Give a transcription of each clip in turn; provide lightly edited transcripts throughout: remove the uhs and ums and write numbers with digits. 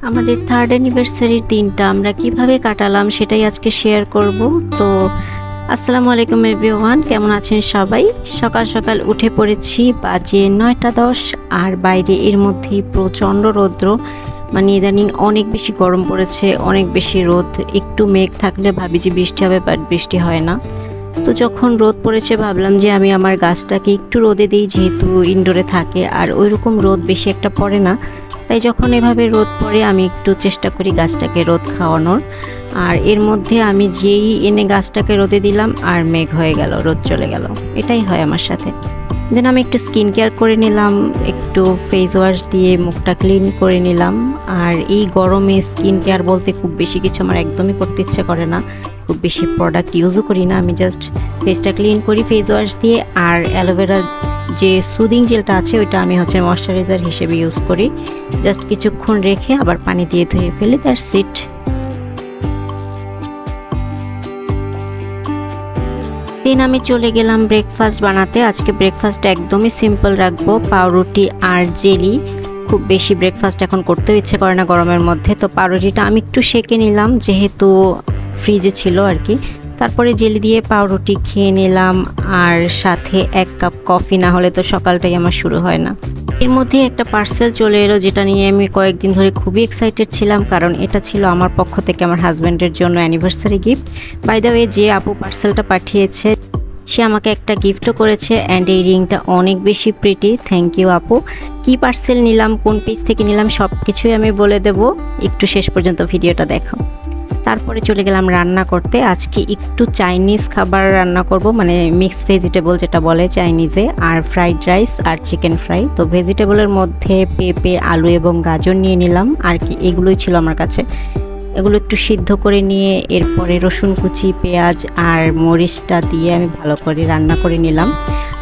আমাদের থার্ড অ্যানিভার্সারির দিনটা আমরা কিভাবে কাটালাম সেটাই আজকে শেয়ার করব। তো আসসালামু আলাইকুম এভরিওয়ান, কেমন আছেন সবাই? সকাল সকাল উঠে পড়েছি, বাজে 9টা 10 আর বাইরে এর মধ্যেই প্রচণ্ড রৌদ্র, মানে ইদানিং অনেক বেশি গরম পড়েছে, অনেক বেশি রোদ। একটু মেঘ থাকলে ভাবি যে বৃষ্টি হবে, বাট বৃষ্টি হয় না। তো যখন রোদ পড়েছে ভাবলাম যে আমি আমার গাছটাকে একটু রোদে দিই, যেহেতু ইনডোরে থাকে আর ওইরকম রোদ বেশি একটা পড়ে না। তাই যখন এভাবে রোদ পড়ে আমি একটু চেষ্টা করি গাছটাকে রোদ খাওয়ানোর। আর এর মধ্যে আমি যেই এনে গাছটাকে রোদে দিলাম আর মেঘ হয়ে গেল, রোদ চলে গেল। এটাই হয় আমার সাথে। দেন আমি একটু স্কিন কেয়ার করে নিলাম, একটু ফেস ওয়াশ দিয়ে মুখটা ক্লিন করে নিলাম। আর এই গরমে স্কিন কেয়ার বলতে খুব বেশি কিছু আমার একদমই করতে ইচ্ছে করে না, খুব বেশি প্রোডাক্ট ইউজও করি না। আমি জাস্ট ফেসটা ক্লিন করি ফেস ওয়াশ দিয়ে, আর অ্যালোভেরা যে সুদিং জেলটা আছে ওইটা আমি ময়শ্চারাইজার হিসেবে ইউজ করি। জাস্ট কিছুক্ষণ রেখে আবার পানি দিয়ে ধুয়ে ফেলি, দ্যাটস ইট। দিন আমি চলে গেলাম ব্রেকফাস্ট বানাতে। আজকে ব্রেকফাস্ট একদমই সিম্পল রাখবো, পাউরুটি আর জেলি। খুব বেশি ব্রেকফাস্ট এখন করতেও ইচ্ছে করে না গরমের মধ্যে। তো পাউরুটিটা আমি একটু সেঁকে নিলাম, যেহেতু ফ্রিজে ছিল আর কি। তারপরে জেলি দিয়ে পাউরুটি খেয়ে নিলাম, আর সাথে 1 কাপ কফি, না হলে তো সকালটাই আমার শুরু হয় না। এর মধ্যে একটা পার্সেল চলে এলো, যেটা নিয়ে আমি কয়েকদিন ধরে খুবই এক্সাইটেড ছিলাম, কারণ এটা ছিল আমার পক্ষ থেকে আমার হাজব্যান্ডের জন্য anniversary gift. By the way, যে আপু পার্সেলটা পাঠিয়েছে সে আমাকে একটা গিফটও করেছে, অ্যান্ড এই রিংটা অনেক বেশি প্রিটি। থ্যাংক ইউ আপু। কি পার্সেল নিলাম, কোন পেজ থেকে নিলাম, সব কিছুই আমি বলে দেব, একটু শেষ পর্যন্ত ভিডিওটা দেখো। তারপরে চলে গেলাম রান্না করতে। আজকে একটু চাইনিজ খাবার রান্না করব, মানে মিক্সড ভেজিটেবল যেটা বলে চাইনিজে, আর ফ্রাইড রাইস আর চিকেন ফ্রাই। তো ভেজিটেবলের মধ্যে পেঁপে, আলু এবং গাজর নিয়ে নিলাম আর কি, এগুলোই ছিল আমার কাছে। এগুলো একটু সিদ্ধ করে নিয়ে এরপরে রসুন কুচি, পেঁয়াজ আর মরিচটা দিয়ে আমি ভালো করে রান্না করে নিলাম।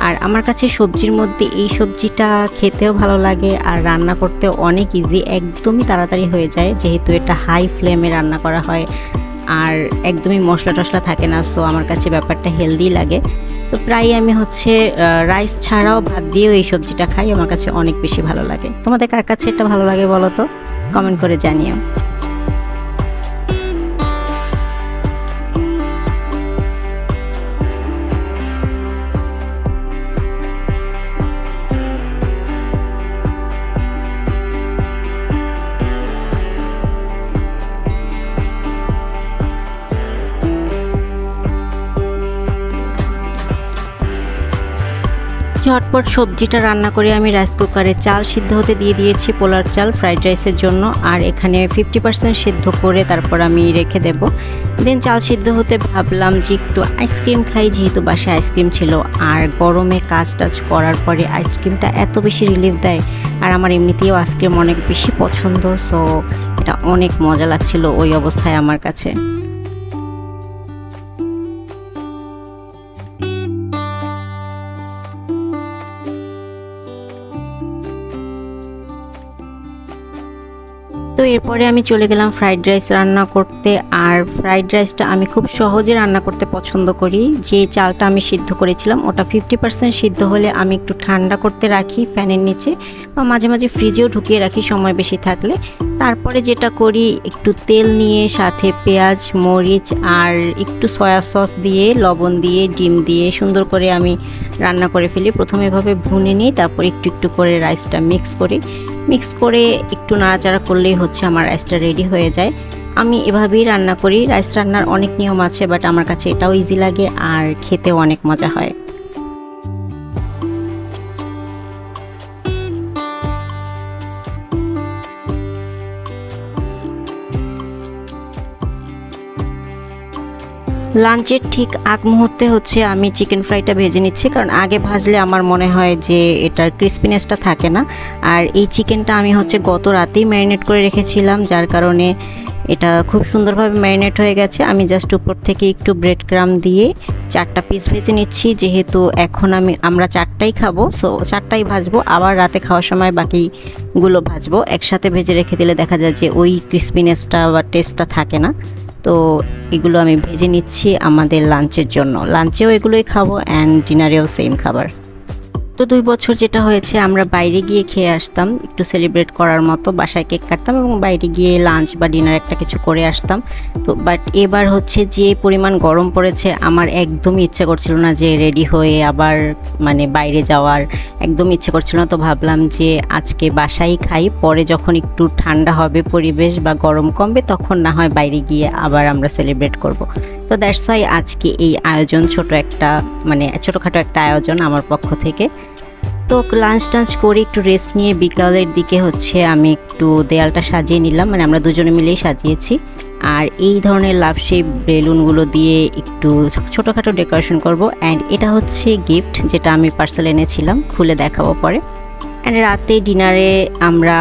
আর আমার কাছে সবজির মধ্যে এই সবজিটা খেতেও ভালো লাগে আর রান্না করতেও অনেক ইজি, একদমই তাড়াতাড়ি হয়ে যায়, যেহেতু এটা হাই ফ্লেমে রান্না করা হয় আর একদমই মশলা টশলা থাকে না। সো আমার কাছে ব্যাপারটা হেলদি লাগে। তো প্রায় আমি রাইস ছাড়াও ভাত দিয়েও এই সবজিটা খাই, আমার কাছে অনেক বেশি ভালো লাগে। তোমাদের কার কাছে এটা ভালো লাগে বলো তো, কমেন্ট করে জানিও। ঝটপট সবজিটা রান্না করে আমি রাইস কুকারে চাল সিদ্ধ হতে দিয়ে দিয়েছি, পোলার চাল ফ্রাইড রাইসের জন্য। আর এখানে 50% সিদ্ধ করে তারপর আমি রেখে দেব। দেন চাল সিদ্ধ হতে ভাবলাম যে একটু আইসক্রিম খাই, যেহেতু বাসায় আইসক্রিম ছিল। আর গরমে কাজ টাজ করার পরে আইসক্রিমটা এত বেশি রিলিফ দেয়, আর আমার এমনিতেও আইসক্রিম অনেক বেশি পছন্দ। সো এটা অনেক মজা লাগছিল ওই অবস্থায় আমার কাছে। তো এরপরে আমি চলে গেলাম ফ্রাইড রাইস রান্না করতে। আর ফ্রাইড রাইসটা আমি খুব সহজে রান্না করতে পছন্দ করি। যে চালটা আমি সিদ্ধ করেছিলাম ওটা 50% সিদ্ধ হলে আমি একটু ঠান্ডা করতে রাখি ফ্যানের নিচে, বা মাঝে মাঝে ফ্রিজেও ঢুকিয়ে রাখি সময় বেশি থাকলে। তারপরে যেটা করি, একটু তেল নিয়ে সাথে পেঁয়াজ, মরিচ আর একটু সয়া সস দিয়ে, লবণ দিয়ে, ডিম দিয়ে সুন্দর করে আমি রান্না করে ফেলি। প্রথমে এভাবে ভুনে নিই, তারপর একটু একটু করে রাইসটা মিক্স করে একটু নাড়াচাড়া করলেই আমার রাইসটা রেডি হয়ে যায়। আমি এভাবেই রান্না করি। রাইস রান্নার অনেক নিয়ম আছে, বাট আমার কাছে এটাও ইজি লাগে আর খেতেও অনেক মজা হয়। লাঞ্চের ঠিক আগ মুহূর্তে আমি চিকেন ফ্রাইটা ভেজে নিচ্ছি, কারণ আগে ভাজলে আমার মনে হয় যে এটার ক্রিসপিনেসটা থাকে না। আর এই চিকেনটা আমি গত রাতেই ম্যারিনেট করে রেখেছিলাম, যার কারণে এটা খুব সুন্দরভাবে ম্যারিনেট হয়ে গেছে। আমি জাস্ট উপর থেকে একটু ব্রেড ক্রাম্ব দিয়ে 4টা পিস ভেজে নিচ্ছি, যেহেতু এখন আমরা 4টাই খাবো। সো 4টাই ভাজবো, আবার রাতে খাওয়ার সময় বাকিগুলো ভাজবো। একসাথে ভেজে রেখে দিলে দেখা যায় যে ওই ক্রিসপিনেসটা বা টেস্টটা থাকে না। তো এগুলো আমি ভেজে নিচ্ছি আমাদের লাঞ্চের জন্য। লাঞ্চেও এগুলোই খাবো, অ্যান্ড ডিনারেও সেম খাবার। তো 2 বছর যেটা হয়েছে আমরা বাইরে গিয়ে খেয়ে আসতাম একটু সেলিব্রেট করার মতো, বাসায় কেক কাটতাম এবং বাইরে গিয়ে লাঞ্চ বা ডিনার একটা কিছু করে আসতাম। তো বাট এবার হচ্ছে যে পরিমাণ গরম পড়েছে আমার একদমই ইচ্ছে করছিল না যে রেডি হয়ে আবার মানে বাইরে যাওয়ার, একদমই ইচ্ছে করছিল না। তো ভাবলাম যে আজকে বাসায় খাই, পরে যখন একটু ঠান্ডা হবে পরিবেশ বা গরম কমবে তখন না হয় বাইরে গিয়ে আবার আমরা সেলিব্রেট করব। তো দ্যাটস ওয়াই আজকে এই আয়োজন, ছোটোখাটো একটা আয়োজন আমার পক্ষ থেকে। তো লাঞ্চ টাঞ্চ করে একটু রেস্ট নিয়ে বিকালের দিকে হচ্ছে আমি একটু দেয়ালটা সাজিয়ে নিলাম, মানে আমরা দুজনে মিলেই সাজিয়েছি। আর এই ধরনের লাভ শেপ বেলুনগুলো দিয়ে একটু ছোটোখাটো ডেকোরেশন করব। অ্যান্ড এটা হচ্ছে গিফট যেটা আমি পার্সেল এনেছিলাম, খুলে দেখাবো পরে। অ্যান্ড রাতে ডিনারে আমরা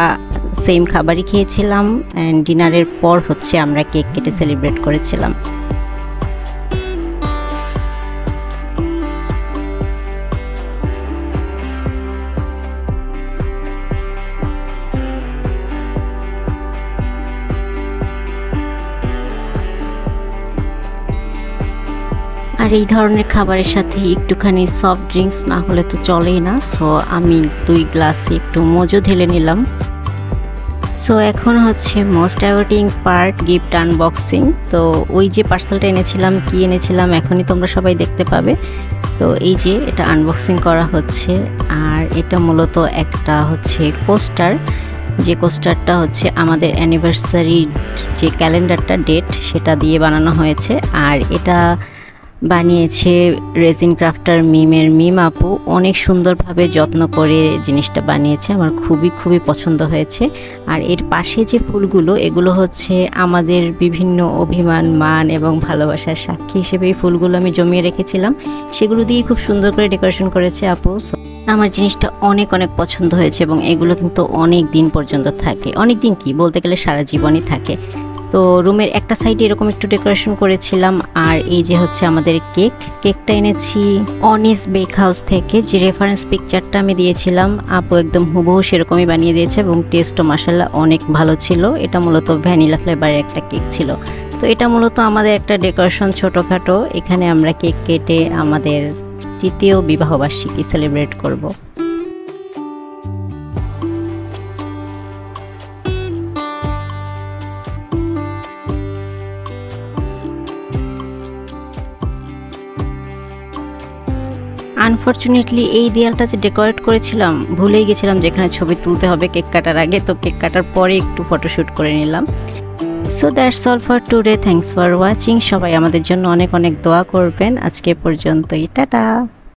সেম খাবারই খেয়েছিলাম। অ্যান্ড ডিনারের পর হচ্ছে আমরা কেক কেটে সেলিব্রেট করেছিলাম। আর এই ধরনের খাবারের সাথে একটুখানি সফট ড্রিঙ্কস না হলে তো চলেই না। সো আমি 2 গ্লাসে একটু মজু ঢেলে নিলাম। সো এখন হচ্ছে most awaiting part, gift unboxing. তো ওই যে পার্সেলটা এনেছিলাম, কি এনেছিলাম এখনই তোমরা সবাই দেখতে পাবে। তো এই যে এটা আনবক্সিং করা হচ্ছে। আর এটা মূলত একটা হচ্ছে কোস্টার, যে কোস্টারটা হচ্ছে আমাদের অ্যানিভার্সারি যে ক্যালেন্ডারটা ডেট সেটা দিয়ে বানানো হয়েছে। আর এটা বানিয়েছে রেজিন ক্রাফটার মিমের মিম আপু, অনেক সুন্দরভাবে যত্ন করে জিনিসটা বানিয়েছে, আমার খুবই পছন্দ হয়েছে। আর এর পাশে যে ফুলগুলো, এগুলো হচ্ছে আমাদের বিভিন্ন অভিমান, মান এবং ভালোবাসার সাক্ষী হিসেবে এই ফুলগুলো আমি জমিয়ে রেখেছিলাম, সেগুলো দিয়ে খুব সুন্দর করে ডেকোরেশন করেছে আপু। আমার জিনিসটা অনেক পছন্দ হয়েছে এবং এগুলো কিন্তু অনেক দিন পর্যন্ত থাকে, অনেক দিন কি বলতে গেলে সারা জীবনই থাকে। তো রুমের একটা সাইডে এরকম একটু ডেকোরেশন করেছিলাম। আর এই যে হচ্ছে আমাদের কেকটা এনেছি অনিস বেক হাউস থেকে, যে রেফারেন্স পিকচারটা আমি দিয়েছিলাম আপু একদম হুবহু সেরকমই বানিয়ে দিয়েছে এবং টেস্টও মাশাআল্লাহ অনেক ভালো ছিল। এটা মূলত ভ্যানিলা ফ্লেভারের একটা কেক ছিল। তো এটা মূলত আমাদের একটা ডেকোরেশন ছোটোখাটো, এখানে আমরা কেক কেটে আমাদের 3য় বিবাহবার্ষিকী সেলিব্রেট করব। আনফরচুনেটলি এই দেয়ালটা যে ডেকোরেট করেছিলাম ভুলেই গেছিলাম যেখানে ছবি তুলতে হবে কেক কাটার আগে, তো কেক কাটার পরে একটু ফটোশ্যুট করে নিলাম। So that's all for today, thanks for watching. সবাই আমাদের জন্য অনেক দোয়া করবেন। আজকে পর্যন্তই, টাটা।